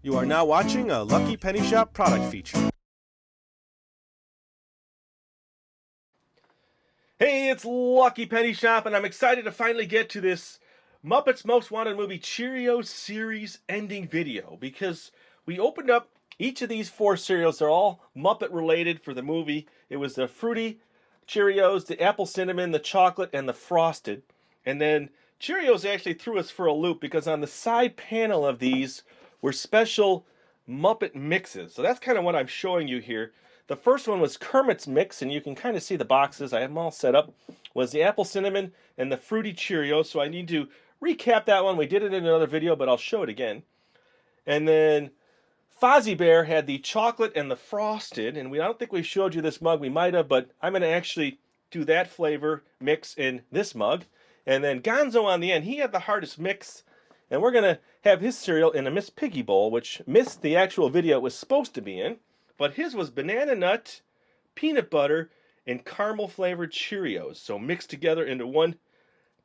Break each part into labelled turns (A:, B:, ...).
A: You are now watching a Lucky Penny Shop product feature. Hey, it's Lucky Penny Shop, and I'm excited to finally get to this Muppets Most Wanted Movie Cheerios series ending video, because we opened up each of these 4 cereals. They're all Muppet related for the movie. It was the Fruity Cheerios, the Apple Cinnamon, the Chocolate, and the Frosted. And then Cheerios actually threw us for a loop, because on the side panel of these were special Muppet mixes. So that's kind of what I'm showing you here. The first one was Kermit's mix, and you can kind of see the boxes. I have them all set up. Was the Apple Cinnamon and the Fruity Cheerios. So I need to recap that one. We did it in another video, but I'll show it again. And then Fozzie Bear had the Chocolate and the Frosted. And I don't think we showed you this mug. We might have, but I'm going to actually do that flavor mix in this mug. And then Gonzo on the end, he had the hardest mix. And we're going to have his cereal in a Miss Piggy bowl, which missed the actual video it was supposed to be in. But his was banana nut, peanut butter, and caramel flavored Cheerios. So mixed together into one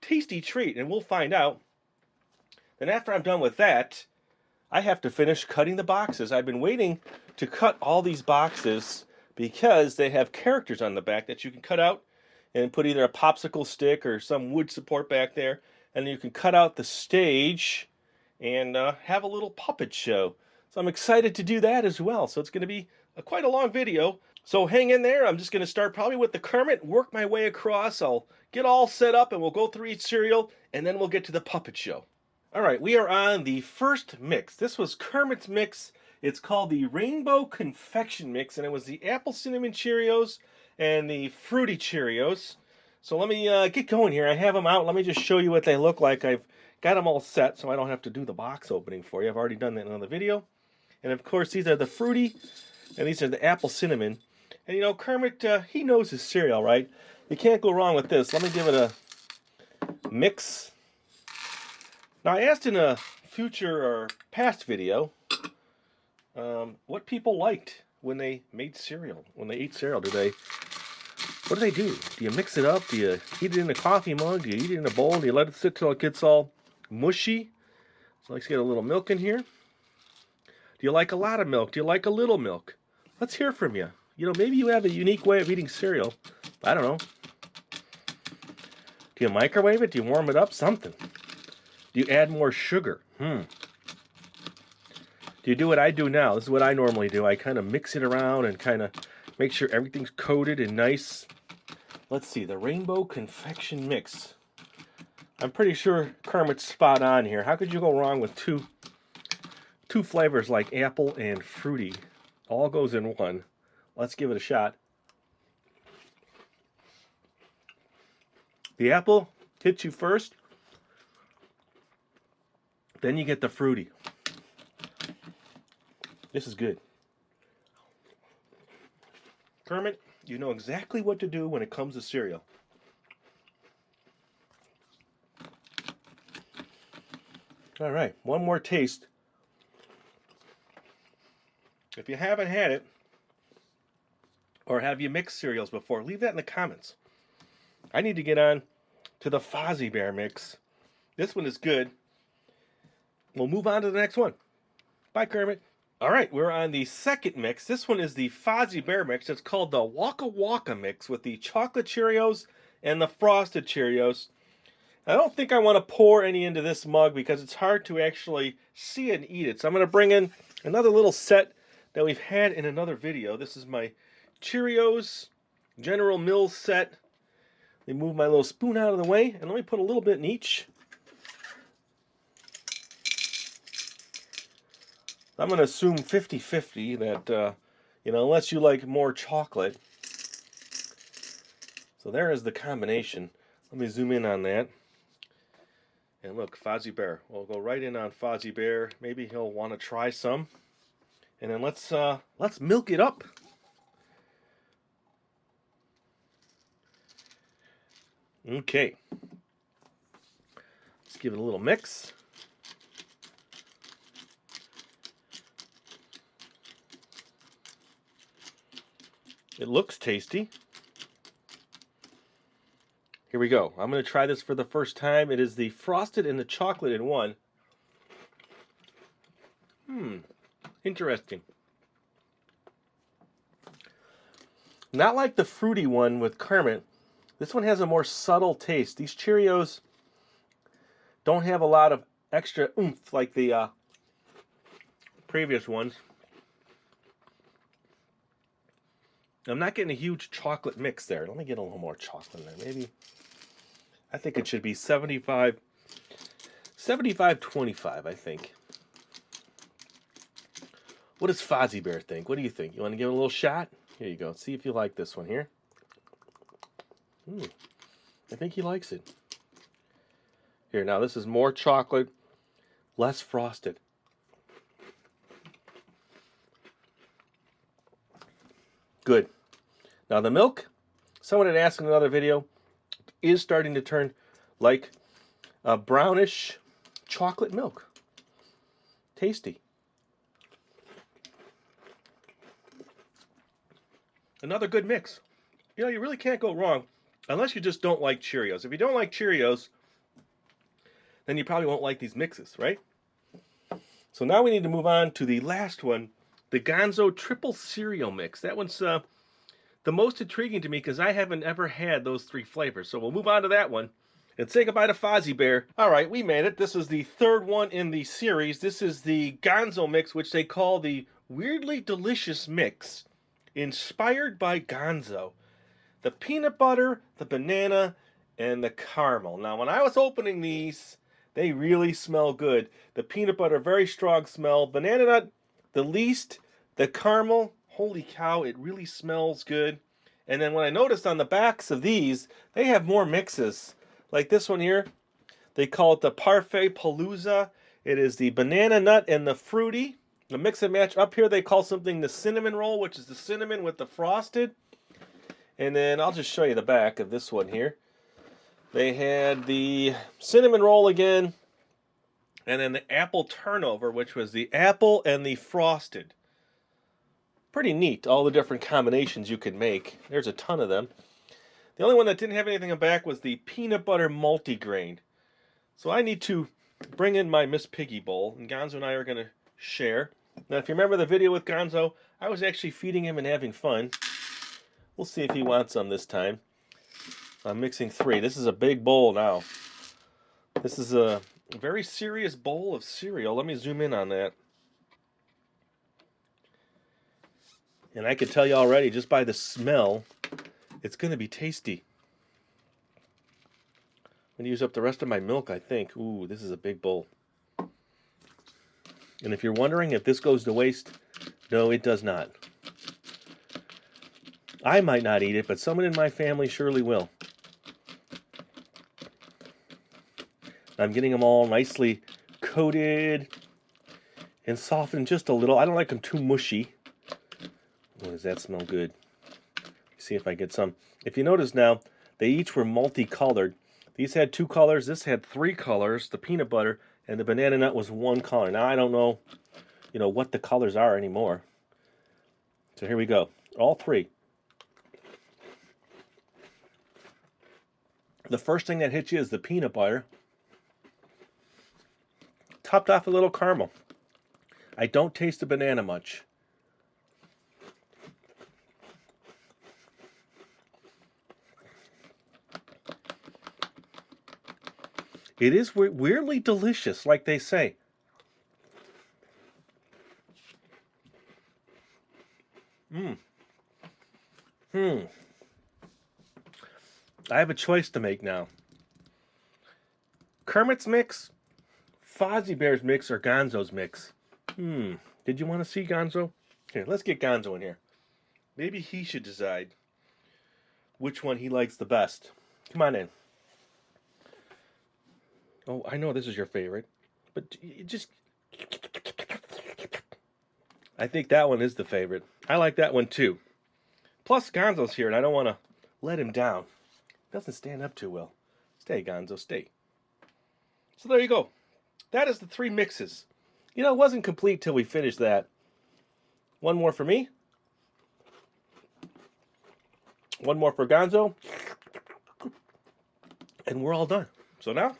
A: tasty treat. And we'll find out. Then after I'm done with that, I have to finish cutting the boxes. I've been waiting to cut all these boxes because they have characters on the back that you can cut out and put either a popsicle stick or some wood support back there. And you can cut out the stage and have a little puppet show. So I'm excited to do that as well. So it's going to be quite a long video. So hang in there. I'm just going to start probably with the Kermit, work my way across. I'll get all set up and we'll go through each cereal and then we'll get to the puppet show. All right, we are on the first mix. This was Kermit's mix. It's called the Rainbow Confection Mix, and it was the Apple Cinnamon Cheerios and the Fruity Cheerios. So let me get going here. I have them out. Let me just show you what they look like. I've got them all set so I don't have to do the box opening for you. I've already done that in another video. And of course, these are the Fruity and these are the Apple Cinnamon. And you know, Kermit, he knows his cereal, right? You can't go wrong with this. Let me give it a mix. Now, I asked in a future or past video what people liked when they made cereal, when they ate cereal. What do they do? Do you mix it up? Do you eat it in a coffee mug? Do you eat it in a bowl? Do you let it sit till it gets all mushy? So let's get a little milk in here. Do you like a lot of milk? Do you like a little milk? Let's hear from you. You know, maybe you have a unique way of eating cereal. I don't know. Do you microwave it? Do you warm it up? Something. Do you add more sugar? Do you do what I do now? This is what I normally do. I kind of mix it around and kind of make sure everything's coated and nice. Let's see, the Rainbow Confection Mix. I'm pretty sure Kermit's spot on here. How could you go wrong with two flavors like apple and fruity? All goes in one. Let's give it a shot. The apple hits you first. Then you get the fruity. This is good. Kermit, you know exactly what to do when it comes to cereal. All right, one more taste. If you haven't had it, or have you mixed cereals before, leave that in the comments. I need to get on to the Fozzie Bear mix. This one is good. We'll move on to the next one. Bye, Kermit. All right, we're on the second mix. This one is the Fozzie Bear mix. It's called the Wocka mix with the chocolate Cheerios and the frosted Cheerios. I don't think I want to pour any into this mug because it's hard to actually see it and eat it. So I'm going to bring in another little set that we've had in another video. This is my Cheerios General Mills set. Let me move my little spoon out of the way and let me put a little bit in each. I'm going to assume 50-50 that, you know, unless you like more chocolate. So there is the combination. Let me zoom in on that. And look, Fozzie Bear. We'll go right in on Fozzie Bear. Maybe he'll want to try some. And then let's milk it up. Okay. Let's give it a little mix. It looks tasty. Here we go. I'm going to try this for the first time. It is the frosted and the chocolate in one. Interesting. Not like the fruity one with Kermit. This one has a more subtle taste. These Cheerios don't have a lot of extra oomph like the previous ones. I'm not getting a huge chocolate mix there. Let me get a little more chocolate in there. Maybe, I think it should be 75, 25, I think. What does Fozzie Bear think? What do you think? You want to give it a little shot? Here you go. See if you like this one here. I think he likes it. Here, now this is more chocolate, less frosted. Good. Now the milk, someone had asked in another video, is starting to turn like a brownish chocolate milk. Tasty. Another good mix. You know, you really can't go wrong unless you just don't like Cheerios. If you don't like Cheerios, then you probably won't like these mixes, right? So now we need to move on to the last one, the Gonzo Triple Cereal Mix. That one's the most intriguing to me because I haven't ever had those three flavors. So we'll move on to that one and say goodbye to Fozzie Bear. All right, we made it. This is the third one in the series. This is the Gonzo Mix, which they call the Weirdly Delicious Mix, inspired by Gonzo. The peanut butter, the banana, and the caramel. Now, when I was opening these, they really smell good. The peanut butter, very strong smell. Banana nut, the least. The caramel, holy cow, it really smells good. And then when I noticed on the backs of these, they have more mixes. Like this one here, they call it the Parfait Palooza. It is the banana nut and the fruity. The mix and match. Up here they call something the cinnamon roll, which is the cinnamon with the frosted. And then I'll just show you the back of this one here. They had the cinnamon roll again, and then the apple turnover, which was the apple and the frosted. Pretty neat, all the different combinations you could make. There's a ton of them. The only one that didn't have anything in the back was the peanut butter multigrain. So I need to bring in my Miss Piggy bowl, and Gonzo and I are going to share. Now, if you remember the video with Gonzo, I was actually feeding him and having fun. We'll see if he wants some this time. I'm mixing 3. This is a big bowl now. This is a very serious bowl of cereal. Let me zoom in on that. And I can tell you already, just by the smell, it's going to be tasty. I'm going to use up the rest of my milk, I think. Ooh, this is a big bowl. And if you're wondering if this goes to waste, no, it does not. I might not eat it, but someone in my family surely will. I'm getting them all nicely coated and softened just a little. I don't like them too mushy. Oh, does that smell good? See if I get some. If you notice now, they each were multicolored. These had 2 colors. This had 3 colors. The peanut butter and the banana nut was 1 color. Now I don't know, what the colors are anymore. So here we go. All 3. The first thing that hits you is the peanut butter, topped off a little caramel. I don't taste the banana much. It is weirdly delicious, like they say. I have a choice to make now. Kermit's mix, Fozzie Bear's mix, or Gonzo's mix. Did you want to see Gonzo? Here, let's get Gonzo in here. Maybe he should decide which one he likes the best. Come on in. Oh, I know this is your favorite, but you just... I think that one is the favorite. I like that one too. Plus, Gonzo's here, and I don't want to let him down. Doesn't stand up too well. Stay, Gonzo, stay. So there you go. That is the 3 mixes. It wasn't complete till we finished that. One more for me. One more for Gonzo. And we're all done. So now,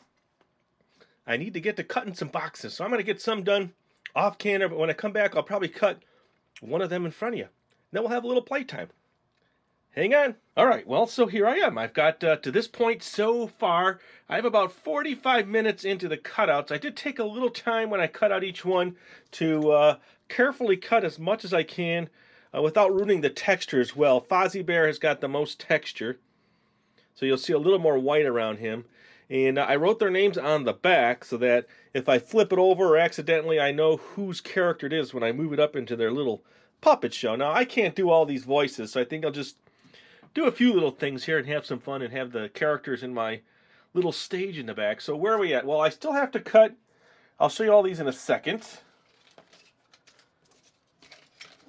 A: I need to get to cutting some boxes. So I'm going to get some done off camera, but when I come back, I'll probably cut one of them in front of you. Then we'll have a little playtime. Hang on. All right, well, so here I am. I've got to this point so far. I have about 45 minutes into the cutouts. I did take a little time when I cut out each one to carefully cut as much as I can without ruining the texture as well. Fozzie Bear has got the most texture, so you'll see a little more white around him. And I wrote their names on the back so that if I flip it over or accidentally, I know whose character it is when I move it up into their little puppet show. Now, I can't do all these voices, so I think I'll just do a few little things here and have some fun and have the characters in my little stage in the back. So where are we at? Well, I still have to cut. I'll show you all these in a second.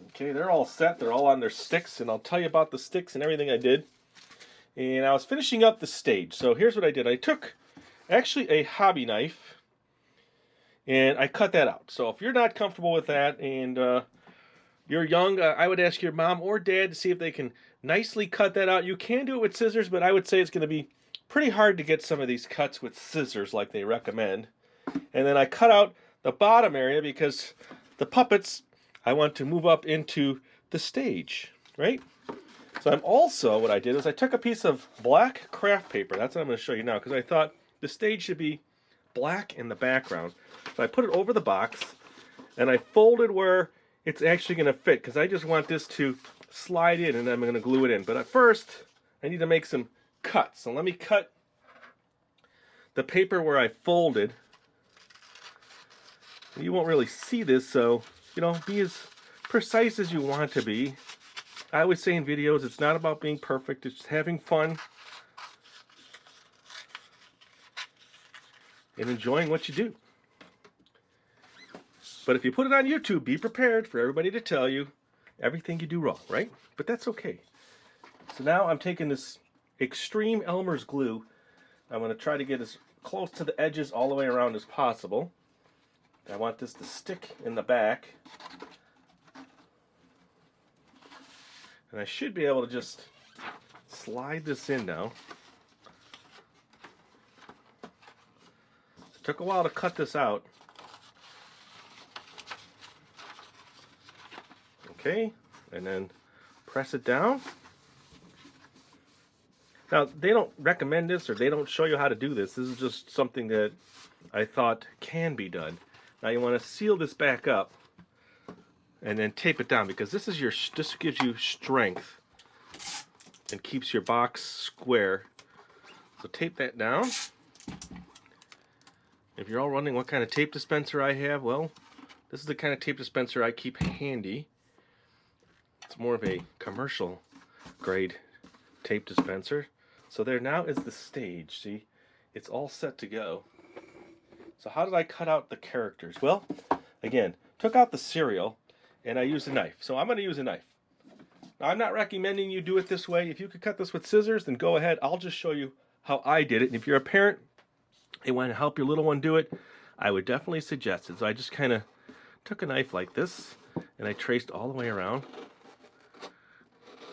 A: Okay, they're all set. They're all on their sticks, and I'll tell you about the sticks and everything I did. And I was finishing up the stage. So here's what I did. I took actually a hobby knife, and I cut that out. So if you're not comfortable with that and you're young, I would ask your mom or dad to see if they can nicely cut that out. You can do it with scissors, but I would say it's going to be pretty hard to get some of these cuts with scissors like they recommend. And then I cut out the bottom area because the puppets I want to move up into the stage, right? So I'm also, what I did is I took a piece of black craft paper. That's what I'm going to show you now because I thought the stage should be black in the background. So I put it over the box and I folded where it's actually going to fit because I just want this to slide in and I'm going to glue it in. But at first, I need to make some cuts. So let me cut the paper where I folded. You won't really see this, so, you know, be as precise as you want to be. I always say in videos, it's not about being perfect, it's just having fun and enjoying what you do. But if you put it on YouTube, be prepared for everybody to tell you everything you do wrong, right? But that's okay. So now I'm taking this extreme Elmer's glue. I'm going to try to get as close to the edges all the way around as possible. I want this to stick in the back. And I should be able to just slide this in now. It took a while to cut this out. Okay, and then press it down. Now, they don't recommend this or they don't show you how to do this. This is just something that I thought can be done. Now you want to seal this back up and then tape it down because this gives you strength and keeps your box square. So tape that down. If you're all wondering what kind of tape dispenser I have, well, this is the kind of tape dispenser I keep handy. It's more of a commercial grade tape dispenser. So there now is the stage. See, it's all set to go. So how did I cut out the characters? Well, again, took out the cereal and I used a knife. So I'm going to use a knife. Now, I'm not recommending you do it this way. If you could cut this with scissors, then go ahead. I'll just show you how I did it. And if you're a parent and want to help your little one do it, I would definitely suggest it. So I just kind of took a knife like this and I traced all the way around.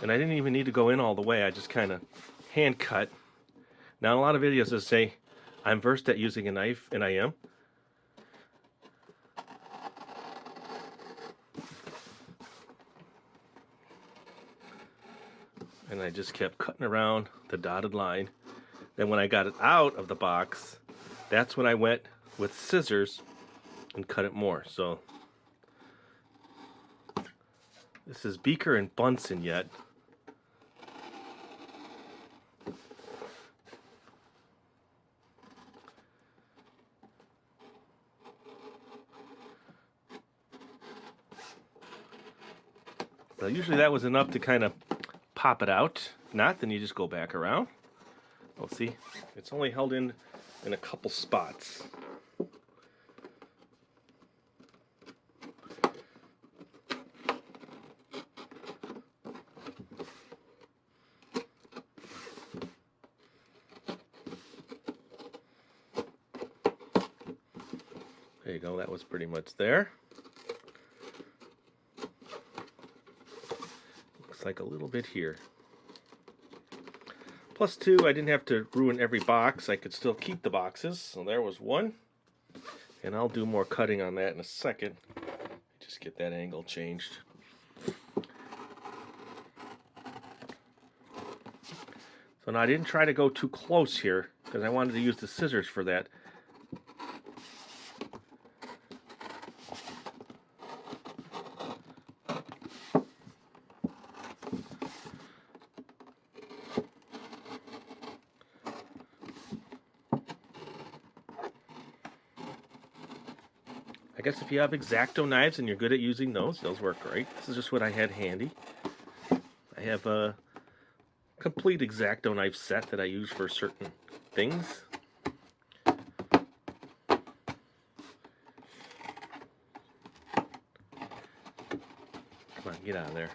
A: And I didn't even need to go in all the way. I just kind of hand cut. Now, in a lot of videos they say I'm versed at using a knife, and I am. And I just kept cutting around the dotted line. Then when I got it out of the box, that's when I went with scissors and cut it more. So this is Beaker and Bunsen yet. So usually that was enough to kind of pop it out. If not, then you just go back around. Oh, see, it's only held in a couple spots. There you go, that was pretty much there. Looks like a little bit here. Plus two, I didn't have to ruin every box. I could still keep the boxes. So there was one. And I'll do more cutting on that in a second. Just get that angle changed. So now I didn't try to go too close here because I wanted to use the scissors for that. I guess if you have X-Acto knives and you're good at using those work great. This is just what I had handy. I have a complete X-Acto knife set that I use for certain things. Come on, get out of there.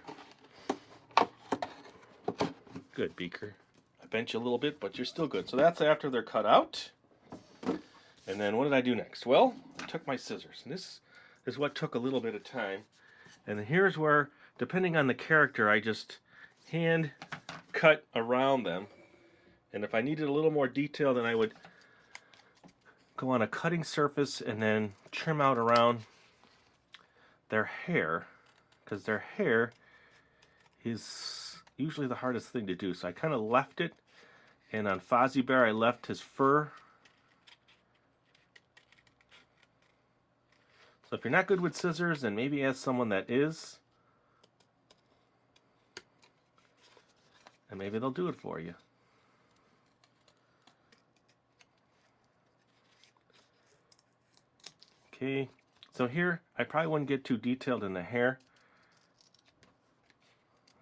A: Good, Beaker. I bent you a little bit, but you're still good. So that's after they're cut out. And then what did I do next? Well, I took my scissors. And this is what took a little bit of time. And here's where, depending on the character, I just hand cut around them. And if I needed a little more detail, then I would go on a cutting surface and then trim out around their hair, because their hair is usually the hardest thing to do. So I kind of left it, and on Fozzie Bear I left his fur. So if you're not good with scissors, then maybe ask someone that is, and maybe they'll do it for you. Okay, so here I probably wouldn't get too detailed in the hair.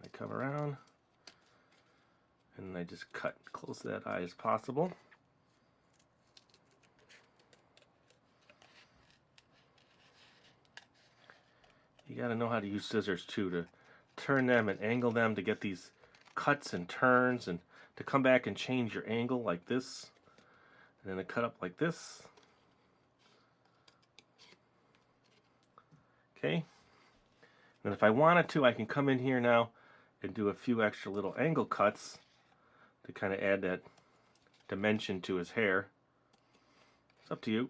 A: I come around and I just cut close to that eye as possible. You got to know how to use scissors too, to turn them and angle them to get these cuts and turns, and to come back and change your angle like this, and then to cut up like this. Okay, and if I wanted to, I can come in here now and do a few extra little angle cuts to kind of add that dimension to his hair. It's up to you.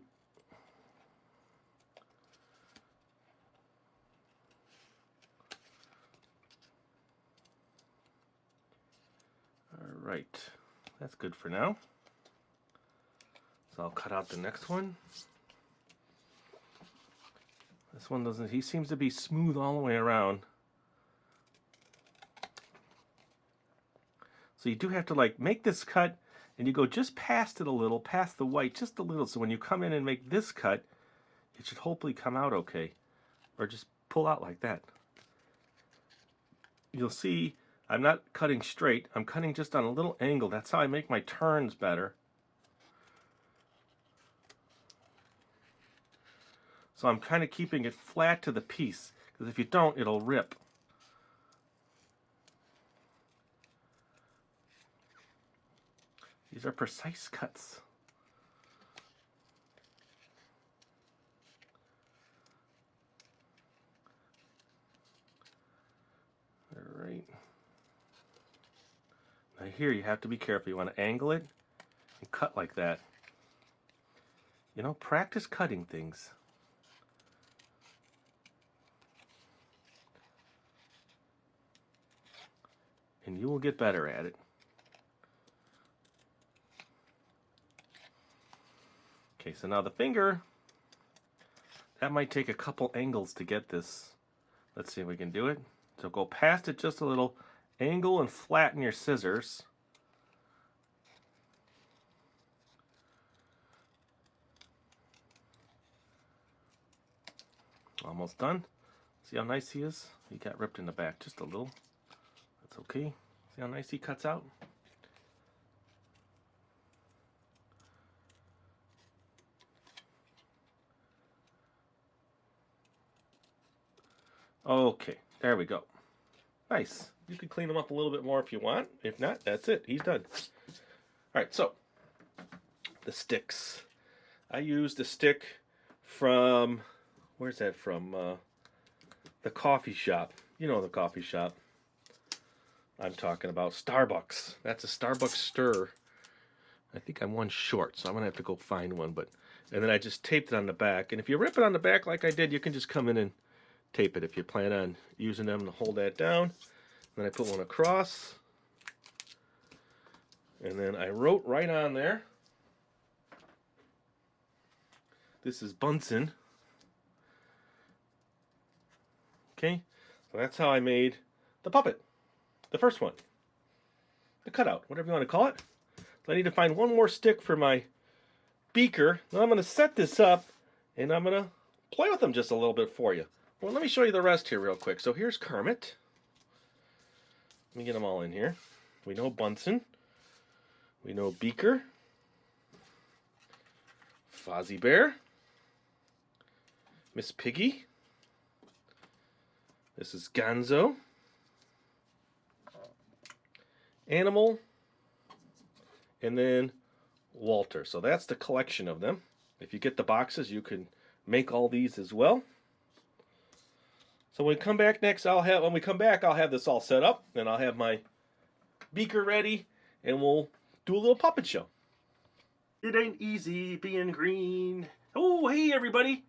A: Alright, that's good for now. So I'll cut out the next one. This one doesn't, he seems to be smooth all the way around. So you do have to like make this cut, and you go just past it a little, past the white, just a little. So when you come in and make this cut, it should hopefully come out okay. Or just pull out like that. You'll see I'm not cutting straight, I'm cutting just on a little angle. That's how I make my turns better. So I'm kind of keeping it flat to the piece, because if you don't, it'll rip. These are precise cuts. All right. Now here you have to be careful. You want to angle it and cut like that. You know, practice cutting things. And you will get better at it. Okay, so now the finger, that might take a couple angles to get this. Let's see if we can do it. So go past it just a little, angle and flatten your scissors. Almost done. See how nice he is? He got ripped in the back just a little. That's okay. See how nice he cuts out? Okay, there we go. Nice. You can clean them up a little bit more if you want. If not, that's it. He's done. Alright, so the sticks. I used a stick from, where's that from? The coffee shop. You know the coffee shop I'm talking about. Starbucks. That's a Starbucks stir. I think I'm one short, so I'm going to have to go find one. And then I just taped it on the back. And if you rip it on the back like I did, you can just come in and tape it if you plan on using them to hold that down. Then I put one across. And then I wrote right on there, this is Bunsen. Okay, so that's how I made the puppet. The first one. The cutout, whatever you want to call it. So I need to find one more stick for my beaker. Then I'm going to set this up, and I'm going to play with them just a little bit for you. Well, let me show you the rest here real quick. So here's Kermit. Let me get them all in here. We know Bunsen. We know Beaker. Fozzie Bear. Miss Piggy. This is Gonzo. Animal. And then Walter. So that's the collection of them. If you get the boxes, you can make all these as well. So when we come back next, I'll have this all set up, and I'll have my beaker ready, and we'll do a little puppet show. It ain't easy being green. Oh, hey everybody.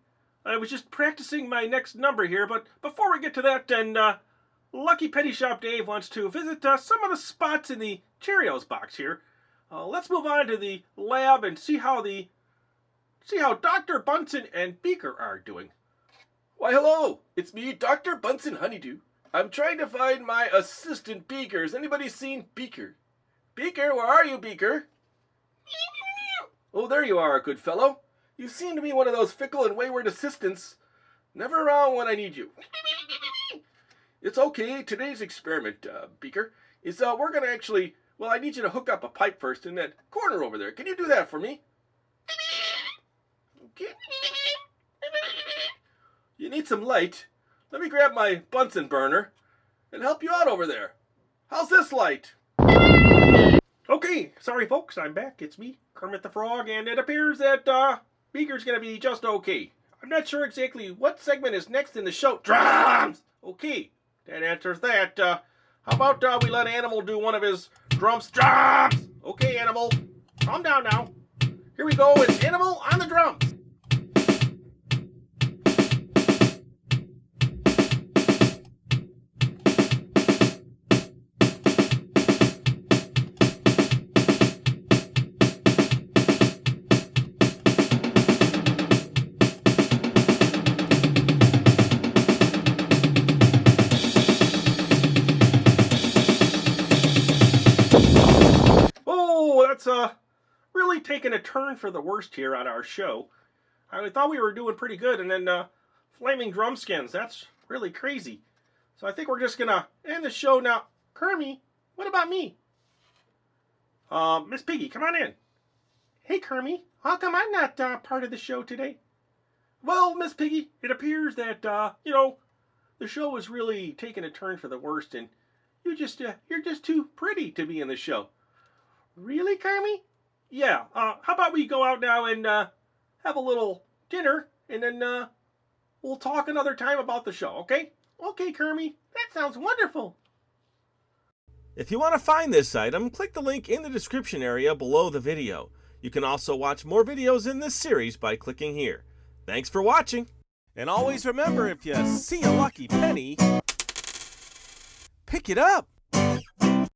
A: I was just practicing my next number here, but before we get to that, and Lucky Penny Shop Dave wants to visit some of the spots in the Cheerios box here. Let's move on to the lab and see how Dr. Bunsen and Beaker are doing.
B: Why, hello! It's me, Dr. Bunsen Honeydew. I'm trying to find my assistant Beaker. Has anybody seen Beaker? Beaker, where are you, Beaker? Oh, there you are, good fellow. You seem to be one of those fickle and wayward assistants. Never around when I need you. It's okay. Today's experiment, Beaker, is we're going to actually... Well, I need you to hook up a pipe first in that corner over there. Can you do that for me? Okay. You need some light. Let me grab my Bunsen burner and help you out over there. How's this light?
A: Okay, sorry folks, I'm back. It's me, Kermit the Frog, and it appears that Beaker's gonna be just okay. I'm not sure exactly what segment is next in the show. Drums! Okay, that answers that. How about we let Animal do one of his drums? Drums! Okay, Animal, calm down now. Here we go, it's Animal on the drums. That's really taken a turn for the worst here on our show. I thought we were doing pretty good, and then flaming drum skins. That's really crazy. So I think we're just gonna end the show now. Kermit, what about me? Miss Piggy, come on in. Hey, Kermit, how come I'm not part of the show today? Well, Miss Piggy, it appears that the show is really taking a turn for the worst, and you're just too pretty to be in the show. Really, Kermit? Yeah, how about we go out now and have a little dinner, and then we'll talk another time about the show, okay? Okay, Kermit, that sounds wonderful. If you want to find this item, click the link in the description area below the video. You can also watch more videos in this series by clicking here. Thanks for watching. And always remember, if you see a lucky penny, pick it up.